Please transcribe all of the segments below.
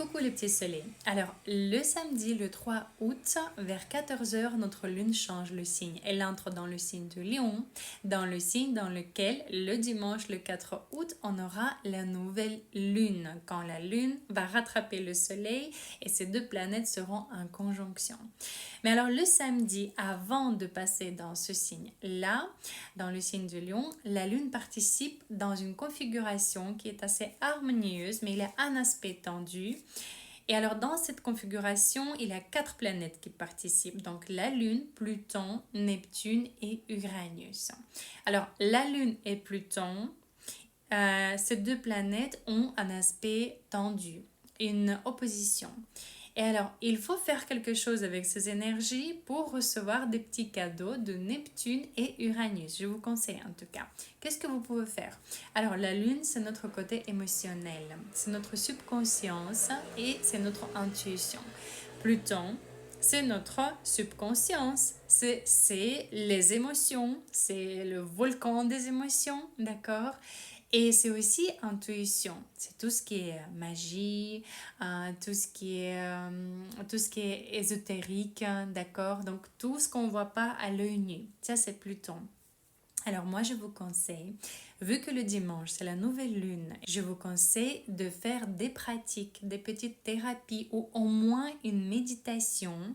Coucou les petits soleils. Alors, le samedi, le 3 août, vers 14 heures, notre lune change le signe. Elle entre dans le signe de Lion, dans le signe dans lequel, le dimanche, le 4 août, on aura la nouvelle lune, quand la lune va rattraper le soleil et ces deux planètes seront en conjonction. Mais alors, le samedi, avant de passer dans ce signe-là, dans le signe de Lion, la lune participe dans une configuration qui est assez harmonieuse, mais il y a un aspect tendu. Et alors, dans cette configuration, il y a 4 planètes qui participent. Donc, la Lune, Pluton, Neptune et Uranus. Alors, la Lune et Pluton, ces deux planètes ont un aspect tendu, une opposition. Et alors, il faut faire quelque chose avec ces énergies pour recevoir des petits cadeaux de Neptune et Uranus. Je vous conseille en tout cas. Qu'est-ce que vous pouvez faire? Alors, la Lune, c'est notre côté émotionnel. C'est notre subconscience et c'est notre intuition. Pluton, c'est notre subconscience. C'est les émotions. C'est le volcan des émotions, d'accord? Et c'est aussi intuition. C'est tout ce qui est magie, tout ce qui est ésotérique, d'accord? Donc tout ce qu'on ne voit pas à l'œil nu. Ça, c'est Pluton. Alors moi, je vous conseille, vu que le dimanche, c'est la nouvelle lune, je vous conseille de faire des pratiques, des petites thérapies ou au moins une méditation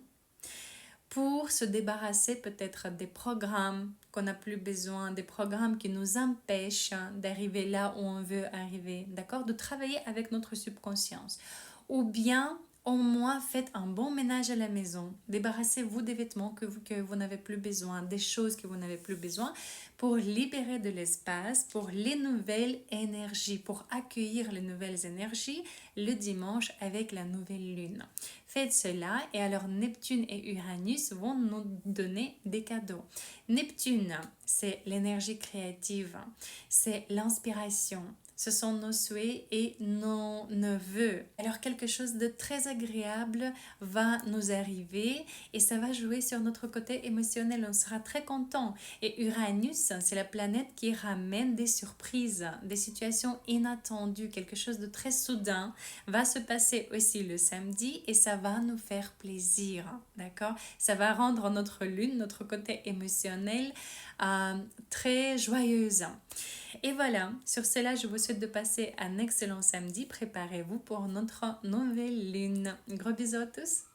pour se débarrasser peut-être des programmes qu'on n'a plus besoin, des programmes qui nous empêchent d'arriver là où on veut arriver, d'accord? De travailler avec notre subconscience. Ou bien, au moins, faites un bon ménage à la maison. Débarrassez-vous des vêtements que vous n'avez plus besoin, des choses que vous n'avez plus besoin, pour libérer de l'espace pour les nouvelles énergies, pour accueillir les nouvelles énergies le dimanche avec la nouvelle lune. Faites cela et alors Neptune et Uranus vont nous donner des cadeaux. Neptune, c'est l'énergie créative, c'est l'inspiration. Ce sont nos souhaits et nos vœux. Alors quelque chose de très agréable va nous arriver et ça va jouer sur notre côté émotionnel. On sera très content. Et Uranus, c'est la planète qui ramène des surprises, des situations inattendues. Quelque chose de très soudain va se passer aussi le samedi et ça va nous faire plaisir. D'accord? Ça va rendre notre lune, notre côté émotionnel, très joyeuse. Et voilà, sur cela, je vous souhaite de passer un excellent samedi. Préparez-vous pour notre nouvelle lune. Gros bisous à tous!